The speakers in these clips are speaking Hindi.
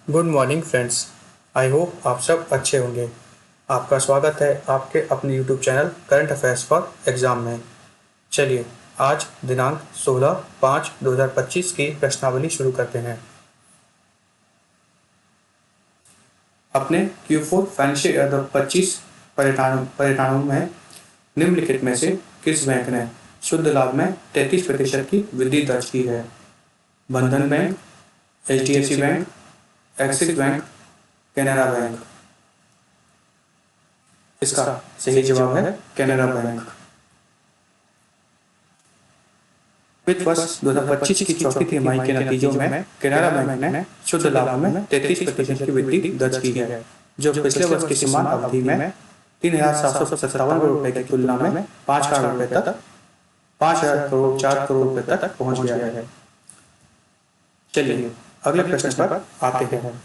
Good morning friends. I hope आप सब अच्छे होंगे। आपका स्वागत है आपके अपने YouTube channel current affairs for exam में। चलिए आज दिनांक 16/5/2025 की प्रश्नावली शुरू करते हैं। अपने Q4 फाइनेंशियल ईयर 2025 परिणामों में निम्नलिखित में से किस बैंक ने शुद्ध लाभ में 33% की वृद्धि दर्ज की है? बंधन bank, HDFC bank, axis bank, Canara bank. इसका सही जवाब है कैनरा बैंक। वित्त वर्ष 2025 की चौथी तिमाही के नतीजों में कैनरा बैंक ने शुद्ध लाभ में 33% की वृद्धि दर्ज की है, जो पिछले वर्ष की समान अवधि में 3,757 करोड़ रुपए की तुलना में 5,004 करोड़ रुपए तक पहुंच गया है। चलिए अगले प्रश्न पर आते हैं।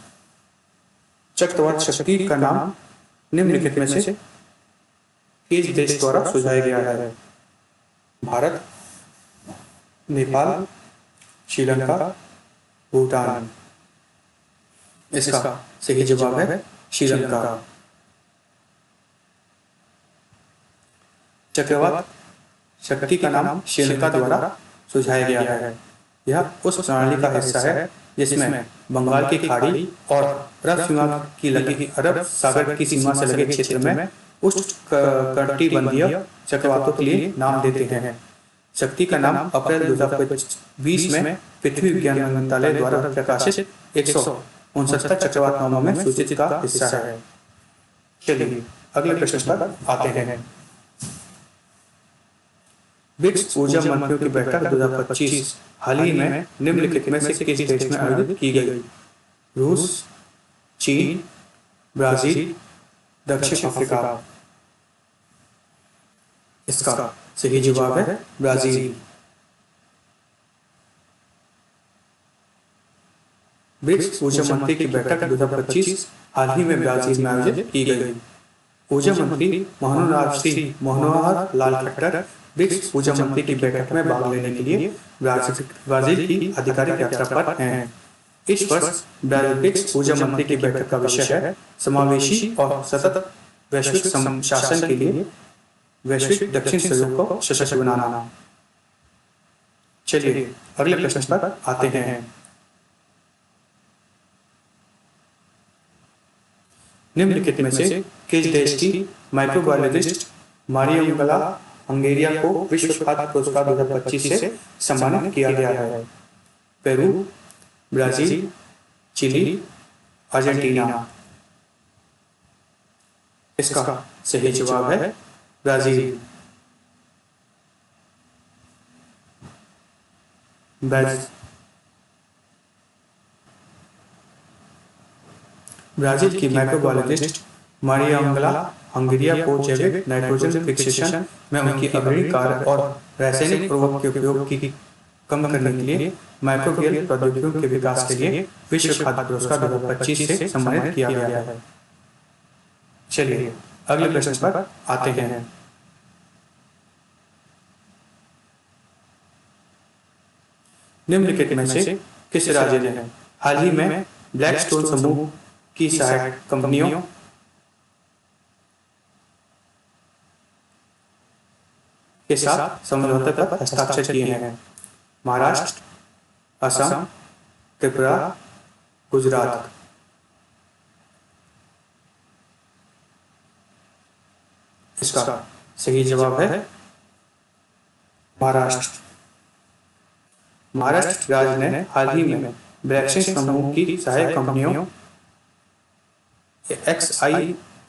चक्रवात शक्ति का नाम निम्नलिखित में से किस देश द्वारा सुझाया गया है? भारत, नेपाल, श्रीलंका, भूटान। इसका सही जवाब है श्रीलंका। चक्रवात शक्ति का नाम श्रीलंका द्वारा सुझाया गया है। यह उस प्रणाली का हिस्सा है जिसमें बंगाल की खाड़ी और अरब सागर की सीमा से लगे क्षेत्र में उष्णकटिबंधीय चक्रवातों के लिए नाम देते हैं। शक्ति का नाम अप्रैल 2020 में पृथ्वी विज्ञान मंत्रालय द्वारा प्रकाशित 169 चक्रवात नामों में सूचित का हिस्सा है। चलिए अगले प्रश्न पर आते हैं। ब्रिक्स ऊर्जा मंत्रियों की बैठक 2025 हाल ही में निम्नलिखित में से किस देश में आयोजित की गई? रूस, चीन, ब्राजील, दक्षिण अफ्रीका। इसका सही जवाब है ब्राजील। ब्रिक्स ऊर्जा मंत्री की बैठक 2025 हाल ही में ब्राजील में आयोजित की गई। ऊर्जा मंत्री मनोहर लाल खट्टर ब्रिक्स ऊर्जा मंत्री की बैठक में भाग लेने के लिए ब्राजील की आधिकारिक यात्रा पर हैं। इस वर्ष ब्रिक्स ऊर्जा मंत्री की बैठक का विषय है समावेशी और सतत वैश्विक शासन के लिए वैश्विक दक्षिण सहयोग को सशक्त बनाना। चलिए अगले प्रश्न पर आते हैं। निम्नलिखित में से किस देश की माइक्रोबायोलॉजिस्ट मारियम हंगेरिया को विश्व खाद्य पुरस्कार 2025 से सम्मानित किया गया है? Peru, Brazil, Chile, Argentina. इसका सही जवाब है ब्राजील। ब्राजील की माइक्रोबायोलॉजिस्ट मारियम हंगेरिया को जैविक नाइट्रोजन फिक्सेशन में उनकी अग्रणी कार्य और रासायनिक उर्वरक के उपयोग की कम करने के लिए माइक्रोबियल प्रौद्योगिकियों के विकास के लिए विश्व खाद्य पुरस्कार 2025 से सम्मानित किया गया है। चलिए अगले प्रश्न पर आते हैं। निम्नलिखित में से किस राज्य ने हाल ही में ब्लैकस्टोन समूह की सहायक कंपनियों के साथ समझौते पर हस्ताक्षर किए हैं? महाराष्ट्र, असम, त्रिपुरा, गुजरात। इसका सही जवाब है महाराष्ट्र। महाराष्ट्र राज्य ने हाल ही में ब्लैकस्टोन समूह की सहायक कंपनियों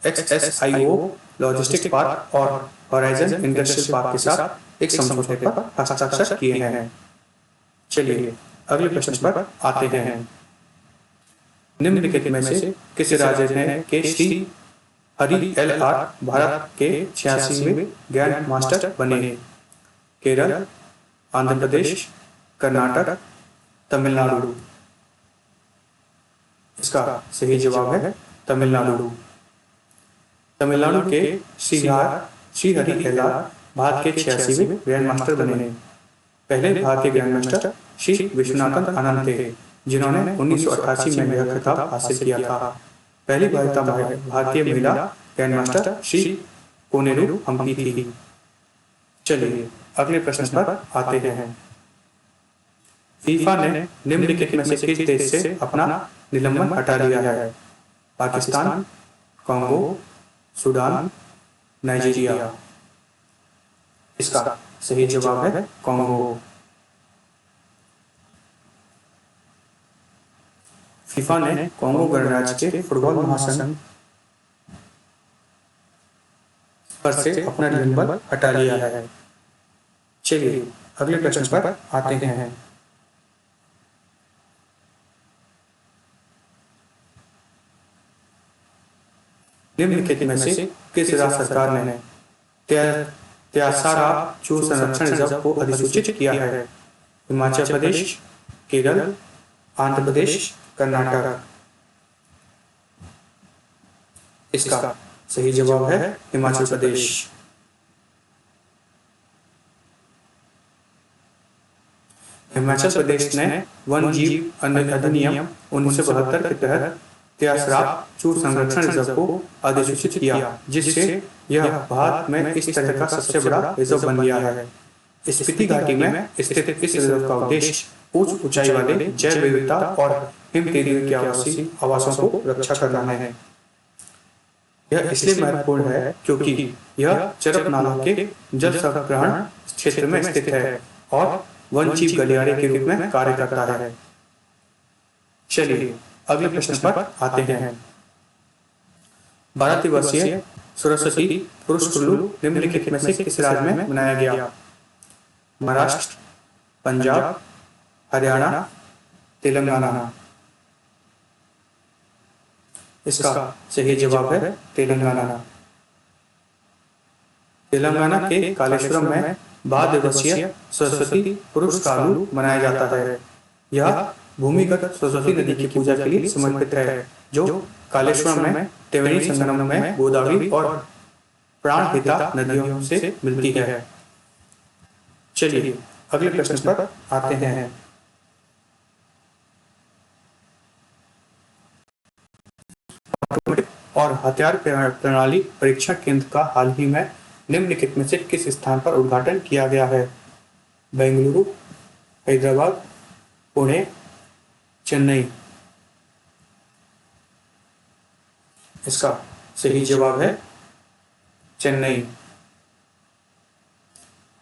XSIO लॉजिस्टिक पार्क और होराइजन इंडस्ट्रियल पार्क के साथ एक समझौते पर हस्ताक्षर किए हैं। चलिए अगले प्रश्न पर आते हैं। निम्नलिखित में से किस राज्य ने के श्री हरि LR भारत के 86वें ग्रैंड मास्टर बने? केरल, आंध्र प्रदेश, कर्नाटक, तमिलनाडु। इसका सही जवाब है तमिलनाडु। तमिलनाडु के श्री हरि LR भारत के 86वें ग्रैंड मास्टर बने। पहले भारत के ग्रैंड मास्टर श्री विश्वनाथन आनंद थे, जिन्होंने 1988 में यह खिताब हासिल किया था। पहली भारतीय महिला ग्रैंडमास्टर श्री कोनेरू हम्पी थी। चलिए अगले प्रश्न पर आते हैं। फीफा ने निम्नलिखित में से किस देश से अपना निलंबन हटा लिया है? Pakistan, Congo, Sudan, Nigeria. इसका सही जवाब है कांगो। फीफा ने कांगो गणराज्य के फुटबॉल महासंघ पर से अपना निलंबन हटा लिया है। चलिए अगले प्रश्न पर आते हैं। निम्नलिखित में से किस राज्य सरकार ने त्यासारा चूर संरक्षण रिजर्व को अधिसूचित किया है? हिमाचल प्रदेश, केरल, आंध्र प्रदेश, कर्नाटक। इसका सही जवाब है हिमाचल प्रदेश। हिमाचल प्रदेश ने वन जीव अधिनियम 1972 के तहत त्यासरा चूर संरक्षण रिजर्व को अधिसूचित किया, जिससे यह भारत में इस तरह का सबसे बड़ा रिजर्व बन गया है। स्पीति घाटी में स्थित इस रिजर्व का उद्देश्य उच्च ऊंचाई वाले जैव विविधता और हिमतेलियों के आवासों को रक्षा करना है। यह इसलिए महत्वपूर्ण है क्योंकि यह चरप नाला के जल संग्रहण क्षेत्र में स्थित है और वन जीव गलियारे के रूप में कार्य करता है। चलिए अगले प्रश्न पर आते हैं। 12 दिवसीय सरस्वती पुरुष टुल्लू निम्नलिखित में से किस राज्य में मनाया गया? महाराष्ट्र, पंजाब, हरियाणा, तेलंगाना। इसका सही जवाब है तेलंगाना। तेलंगाना के कालेश्वरम में 12 दिवसीय सरस्वती पुरुष कालू मनाया जाता है। यह भूमिगत सरस्वती नदी की पूजा के लिए समर्पित है, जो कालेश्वरम में त्रिवेणी संगम में गोदावरी और प्राणहिता नदियों से मिलती है। चलिए अगले प्रश्न पर आते हैं। और हथियार प्रणाली परीक्षण केंद्र का हाल ही में निम्नलिखित में से किस स्थान पर उद्घाटन किया गया है? बेंगलुरु, हैदराबाद, पुणे, चेन्नई। इसका सही जवाब है चेन्नई।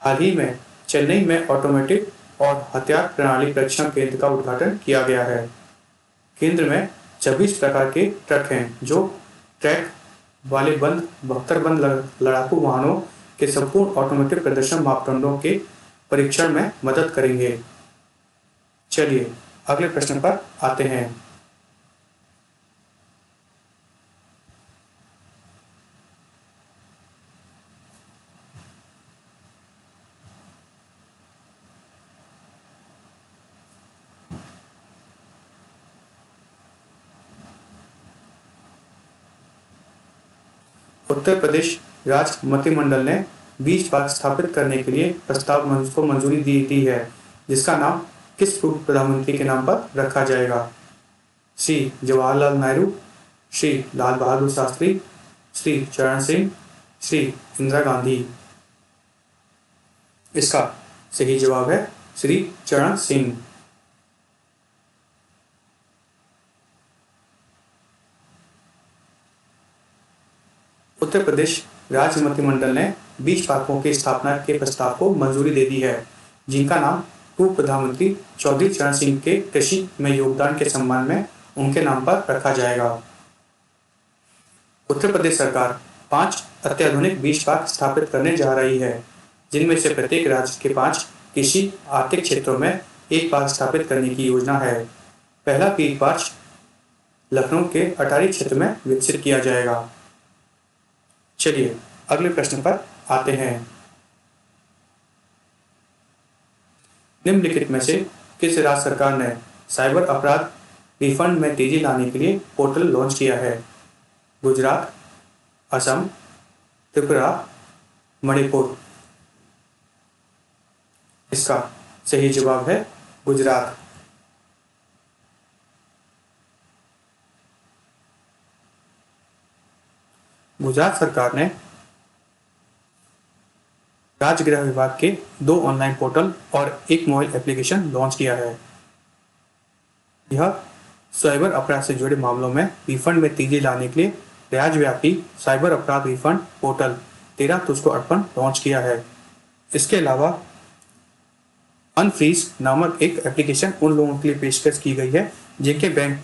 हाल ही में चेन्नई में ऑटोमेटिक और हथियार प्रणाली परीक्षण केंद्र का उद्घाटन किया गया है। केंद्र में 26 प्रकार के ट्रक हैं जो ट्रैक वाले बंद 72 बंद लड़ाकू वाहनों के संपूर्ण ऑटोमेटिक प्रदर्शन मापदंडों के परीक्षण में मदद करेंगे। चलिए अगले प्रश्न पर आते हैं। उत्तर प्रदेश राज्य मंत्रिमंडल ने बीज पार्क स्थापित करने के लिए प्रस्ताव को मंजूरी दी है, जिसका नाम किस पूर्व प्रधानमंत्री के नाम पर रखा जाएगा? श्री जवाहरलाल नेहरू, श्री लाल बहादुर शास्त्री, श्री चरण सिंह, श्री इंदिरा गांधी। इसका सही जवाब है श्री चरण सिंह। उत्तर प्रदेश राज्य मंत्रिमंडल ने बीज पार्कों की स्थापना के प्रस्ताव को मंजूरी दे दी है, जिनका नाम पूर्व प्रधानमंत्री चौधरी चरण सिंह के कृषि में योगदान के सम्मान में उनके नाम पर रखा जाएगा। उत्तर प्रदेश सरकार 5 अत्याधुनिक बीज पार्क स्थापित करने जा रही है, जिनमें से प्रत्येक राज्य के 5 कृषि आर्थिक क्षेत्रों में एक पार्क स्थापित करने की योजना है। पहला बीज पार्क लखनऊ के अटारी क्षेत्र में विकसित किया जाएगा। चलिए अगले प्रश्न पर आते हैं। निम्नलिखित में से किस राज्य सरकार ने साइबर अपराध रिफंड में तेजी लाने के लिए पोर्टल लॉन्च किया है? गुजरात, असम, त्रिपुरा, मणिपुर। इसका सही जवाब है गुजरात। गुजरात सरकार ने राज्य गृह विभाग के 2 ऑनलाइन पोर्टल और एक मोबाइल एप्लीकेशन लॉन्च किया है। यह साइबर अपराध से जुड़े मामलों में रिफंड में तेजी लाने के लिए राज्यव्यापी साइबर अपराध रिफंड पोर्टल 13 तुझ को अर्पण लॉन्च किया है। इसके अलावा अनफ्रीज नामक एक एप्लीकेशन उन लोगों के लिए पेशकश की गई है जिनके बैंक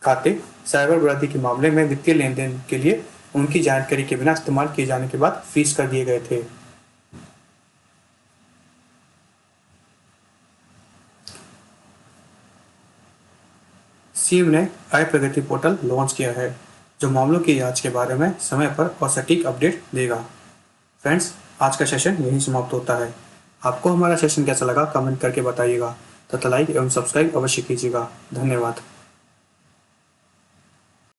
खाते साइबर अपराधी के मामले में वित्तीय लेन देन के लिए उनकी जानकारी के बिना इस्तेमाल किए जाने के बाद फ्रीज कर दिए गए थे। सीएम ने आय प्रगति पोर्टल लॉन्च किया है जो मामलों की जांच के बारे में समय पर और सटीक अपडेट देगा। फ्रेंड्स, आज का सेशन यहीं समाप्त होता है। आपको हमारा सेशन कैसा लगा कमेंट करके बताइएगा तथा लाइक एवं सब्सक्राइब अवश्य कीजिएगा। धन्यवाद।